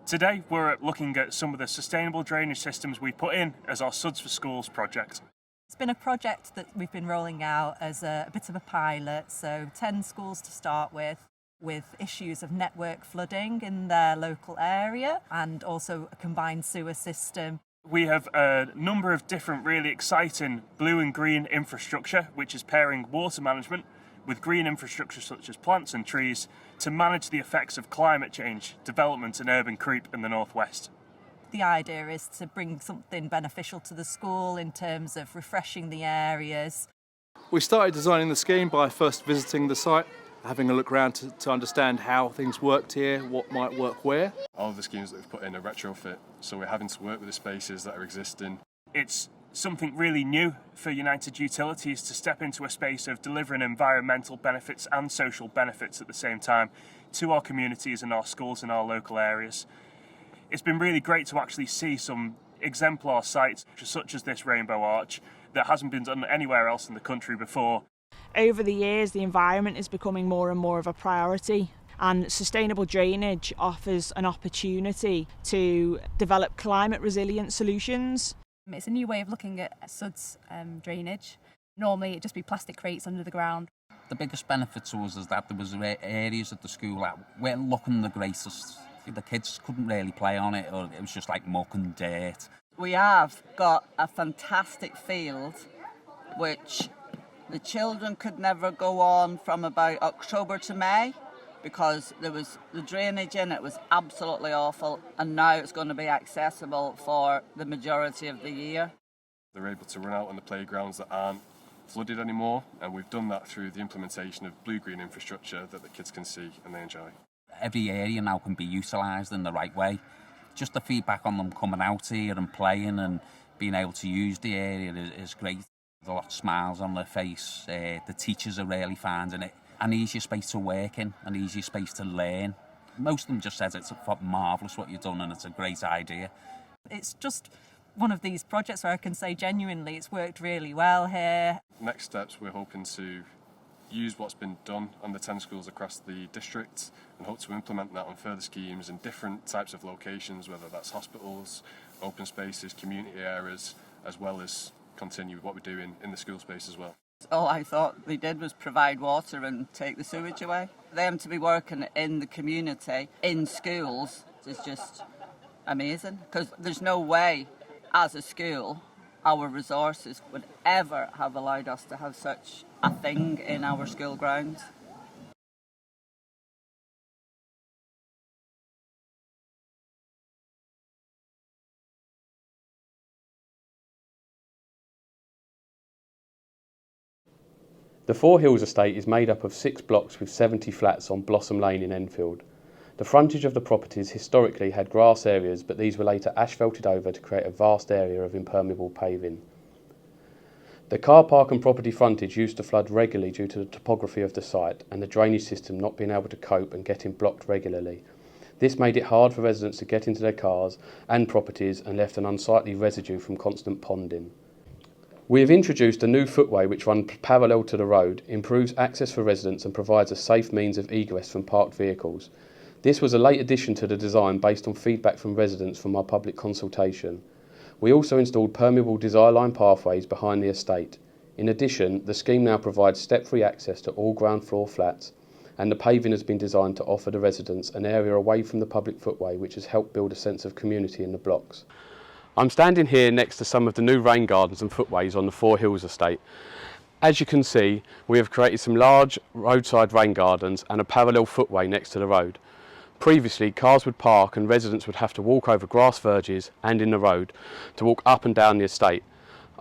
Today we're looking at some of the sustainable drainage systems we put in as our SuDS for Schools project. It's been a project that we've been rolling out as a bit of a pilot, so 10 schools to start with issues of network flooding in their local area and also a combined sewer system. We have a number of different really exciting blue and green infrastructure, which is pairing water management with green infrastructure such as plants and trees to manage the effects of climate change, development and urban creep in the northwest. The idea is to bring something beneficial to the school in terms of refreshing the areas. We started designing the scheme by first visiting the site, having a look around to understand how things worked here, what might work where. All of the schemes that we've put in are retrofit, so we're having to work with the spaces that are existing. It's something really new for United Utilities to step into a space of delivering environmental benefits and social benefits at the same time to our communities and our schools in our local areas. It's been really great to actually see some exemplar sites such as this rainbow arch that hasn't been done anywhere else in the country before. Over the years, the environment is becoming more and more of a priority, and sustainable drainage offers an opportunity to develop climate resilient solutions. It's a new way of looking at SuDS drainage. Normally it'd just be plastic crates under the ground. The biggest benefit to us is that there was areas at the school that weren't looking the greatest. The kids couldn't really play on it, or it was just like muck and dirt. We have got a fantastic field which the children could never go on from about October to May because the drainage in it was absolutely awful, and now it's going to be accessible for the majority of the year. They're able to run out on the playgrounds that aren't flooded anymore, and we've done that through the implementation of blue-green infrastructure that the kids can see and they enjoy. Every area now can be utilised in the right way. Just the feedback on them coming out here and playing and being able to use the area is great. There's a lot of smiles on their face. The teachers are really finding it an easier space to work in, an easier space to learn. Most of them just says it's marvellous what you've done and it's a great idea. It's just one of these projects where I can say genuinely it's worked really well here. Next steps, we're hoping to use what's been done on the 10 schools across the district and hope to implement that on further schemes in different types of locations, whether that's hospitals, open spaces, community areas, as well as continue what we're doing in the school space as well. All I thought they did was provide water and take the sewage away. Them to be working in the community, in schools, is just amazing, because there's no way as a school our resources would ever have allowed us to have such a thing in our school grounds. The Four Hills estate is made up of 6 blocks with 70 flats on Blossom Lane in Enfield. The frontage of the properties historically had grass areas, but these were later asphalted over to create a vast area of impermeable paving. The car park and property frontage used to flood regularly due to the topography of the site and the drainage system not being able to cope and getting blocked regularly. This made it hard for residents to get into their cars and properties and left an unsightly residue from constant ponding. We have introduced a new footway which runs parallel to the road, improves access for residents and provides a safe means of egress from parked vehicles. This was a late addition to the design based on feedback from residents from our public consultation. We also installed permeable desire line pathways behind the estate. In addition, the scheme now provides step-free access to all ground floor flats, and the paving has been designed to offer the residents an area away from the public footway which has helped build a sense of community in the blocks. I'm standing here next to some of the new rain gardens and footways on the Four Hills estate. As you can see, we have created some large roadside rain gardens and a parallel footway next to the road. Previously, cars would park and residents would have to walk over grass verges and in the road to walk up and down the estate.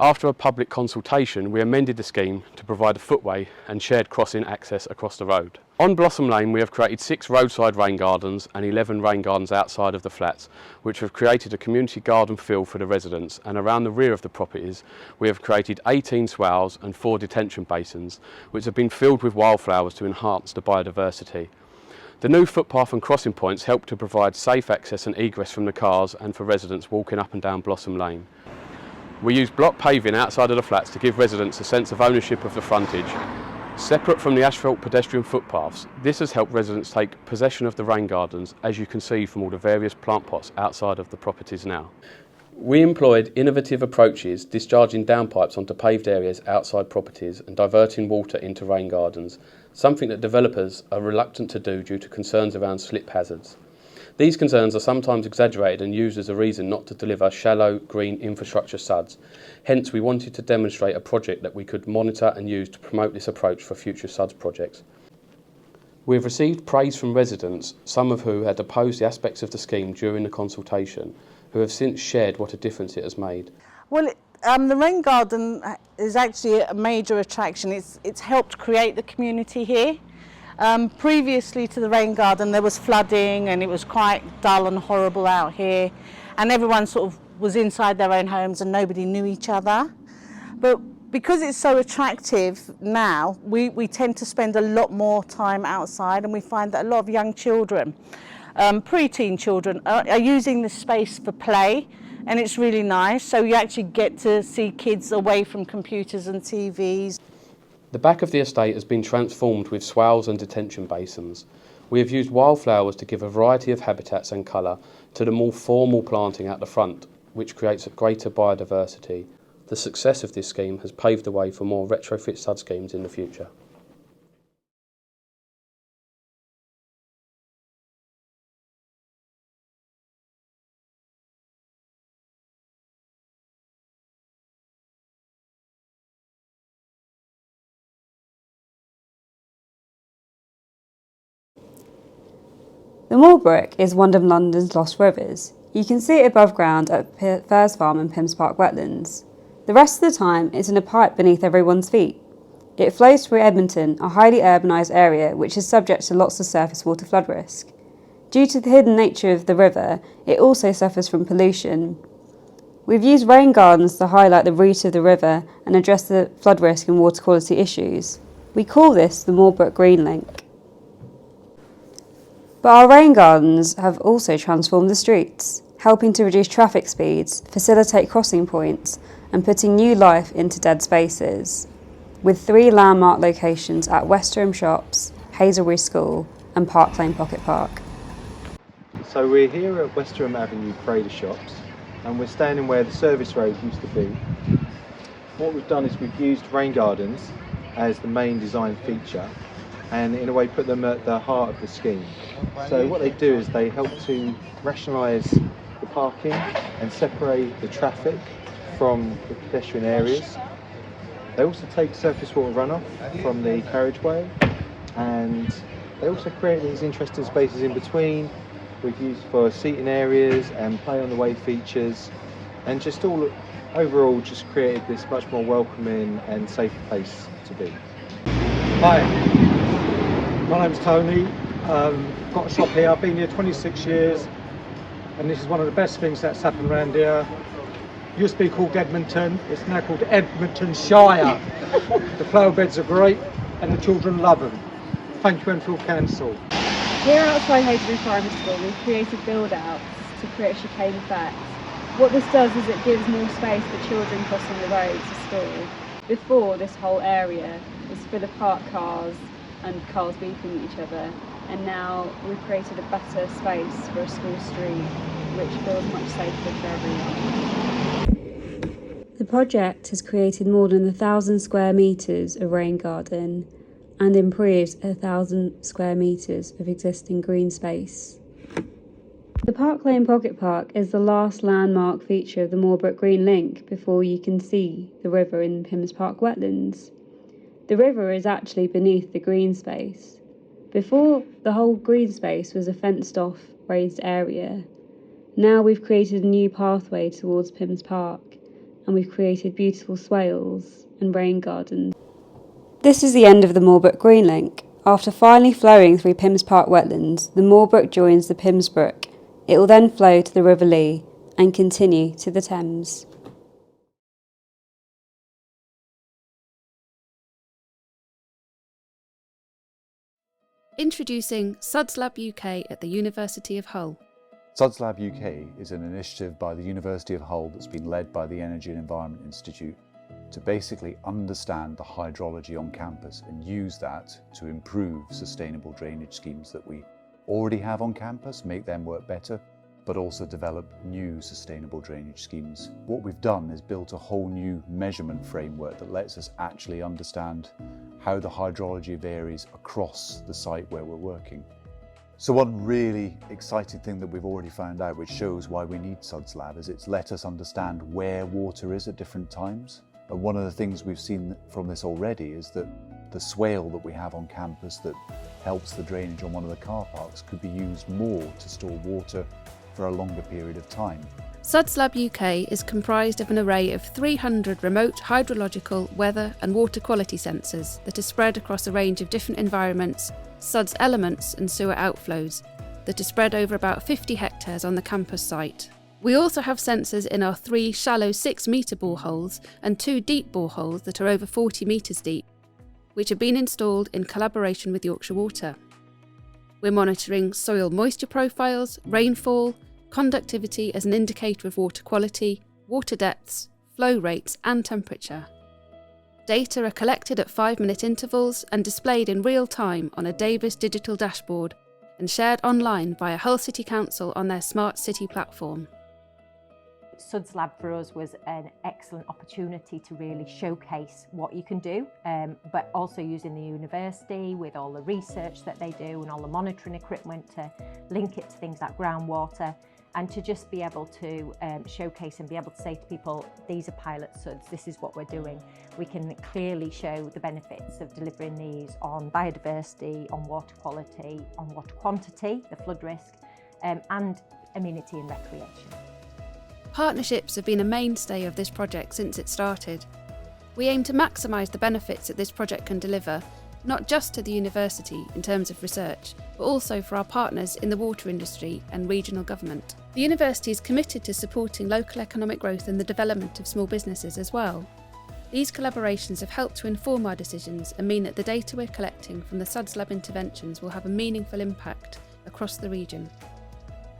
After a public consultation, we amended the scheme to provide a footway and shared crossing access across the road. On Blossom Lane, we have created 6 roadside rain gardens and 11 rain gardens outside of the flats, which have created a community garden feel for the residents, and around the rear of the properties, we have created 18 swales and 4 detention basins, which have been filled with wildflowers to enhance the biodiversity. The new footpath and crossing points help to provide safe access and egress from the cars and for residents walking up and down Blossom Lane. We use block paving outside of the flats to give residents a sense of ownership of the frontage. Separate from the asphalt pedestrian footpaths, this has helped residents take possession of the rain gardens, as you can see from all the various plant pots outside of the properties now. We employed innovative approaches, discharging downpipes onto paved areas outside properties and diverting water into rain gardens, something that developers are reluctant to do due to concerns around slip hazards. These concerns are sometimes exaggerated and used as a reason not to deliver shallow, green infrastructure SuDS. Hence, we wanted to demonstrate a project that we could monitor and use to promote this approach for future SuDS projects. We have received praise from residents, some of who had opposed the aspects of the scheme during the consultation, who have since shared what a difference it has made. Well, the rain garden is actually a major attraction. It's helped create the community here. Previously to the rain garden there was flooding and it was quite dull and horrible out here, and everyone sort of was inside their own homes and nobody knew each other. But because it's so attractive now, we tend to spend a lot more time outside, and we find that a lot of young children, pre-teen children, are using the space for play, and it's really nice. So you actually get to see kids away from computers and TVs. The back of the estate has been transformed with swales and detention basins. We have used wildflowers to give a variety of habitats and colour to the more formal planting at the front, which creates a greater biodiversity. The success of this scheme has paved the way for more retrofit SuDS schemes in the future. The Brook is one of London's lost rivers. You can see it above ground at Firs Farm and Pims Park wetlands. The rest of the time it's in a pipe beneath everyone's feet. It flows through Edmonton, a highly urbanised area which is subject to lots of surface water flood risk. Due to the hidden nature of the river, it also suffers from pollution. We've used rain gardens to highlight the route of the river and address the flood risk and water quality issues. We call this the Brook Green Link. But our rain gardens have also transformed the streets, helping to reduce traffic speeds, facilitate crossing points, and putting new life into dead spaces, with 3 landmark locations at Westerham Shops, Hazelbury School, and Park Lane Pocket Park. So we're here at Westerham Avenue Trader Shops, and we're standing where the service road used to be. What we've done is we've used rain gardens as the main design feature, and in a way put them at the heart of the scheme. So what they do is they help to rationalise the parking and separate the traffic from the pedestrian areas. They also take surface water runoff from the carriageway, and they also create these interesting spaces in between we've used for seating areas and play on the way features, and just all overall just created this much more welcoming and safe place to be. Hi, my name's Tony. Got a shop here. I've been here 26 years, and this is one of the best things that's happened around here. Used to be called Edmonton, it's now called Edmontonshire. The flower beds are great and the children love them. Thank you, ENFIELD Council. Here outside Hazelbury Primary School we've created build-outs to create a chicane effect. What this does is it gives more space for children crossing the road to school. Before, this whole area was full of parked cars and cars beeping at each other, and now we've created a better space for a school street which feels much safer for everyone. The project has created more than 1,000 square metres of rain garden and improved 1,000 square metres of existing green space. The Park Lane Pocket Park is the last landmark feature of the Brook Green Link before you can see the river in Pims Park wetlands. The river is actually beneath the green space. Before, the whole green space was a fenced-off raised area. Now we've created a new pathway towards Pims Park, and we've created beautiful swales and rain gardens. This is the end of the Brook Green Link. After finally flowing through Pims Park wetlands, the Brook joins the Pims Brook. It will then flow to the River Lee and continue to the Thames. Introducing SuDSlab UK at the University of Hull. SuDSlab UK is an initiative by the University of Hull that's been led by the Energy and Environment Institute. to basically understand the hydrology on campus and use that to improve sustainable drainage schemes that we already have on campus, make them work better, but also develop new sustainable drainage schemes. What we've done is built a whole new measurement framework that lets us actually understand how the hydrology varies across the site where we're working. So one really exciting thing that we've already found out, which shows why we need SuDSlab, is it's let us understand where water is at different times. And one of the things we've seen from this already is that the swale that we have on campus that helps the drainage on one of the car parks could be used more to store water for a longer period of time. SuDSlab UK is comprised of an array of 300 remote hydrological, weather and water quality sensors that are spread across a range of different environments, SuDS elements and sewer outflows that are spread over about 50 hectares on the campus site. We also have sensors in our 3 shallow 6-metre boreholes and 2 deep boreholes that are over 40 metres deep, which have been installed in collaboration with Yorkshire Water. We're monitoring soil moisture profiles, rainfall, conductivity as an indicator of water quality, water depths, flow rates and temperature. Data are collected at 5-minute intervals and displayed in real time on a Davis digital dashboard and shared online via Hull City Council on their Smart City platform. SuDSlab for us was an excellent opportunity to really showcase what you can do, but also using the university with all the research that they do and all the monitoring equipment to link it to things like groundwater, and to just be able to showcase and be able to say to people, these are pilot SuDS, this is what we're doing. We can clearly show the benefits of delivering these on biodiversity, on water quality, on water quantity, the flood risk, and amenity and recreation. Partnerships have been a mainstay of this project since it started. We aim to maximise the benefits that this project can deliver, not just to the university in terms of research, but also for our partners in the water industry and regional government. The university is committed to supporting local economic growth and the development of small businesses as well. These collaborations have helped to inform our decisions and mean that the data we're collecting from the SuDSlab interventions will have a meaningful impact across the region.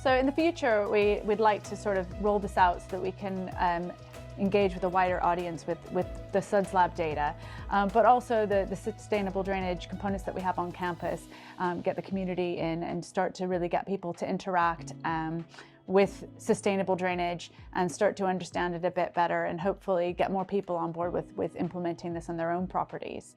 So in the future, we'd like to sort of roll this out so that we can engage with a wider audience with the SuDSlab data, but also the sustainable drainage components that we have on campus, get the community in and start to really get people to interact with sustainable drainage and start to understand it a bit better and hopefully get more people on board with implementing this on their own properties.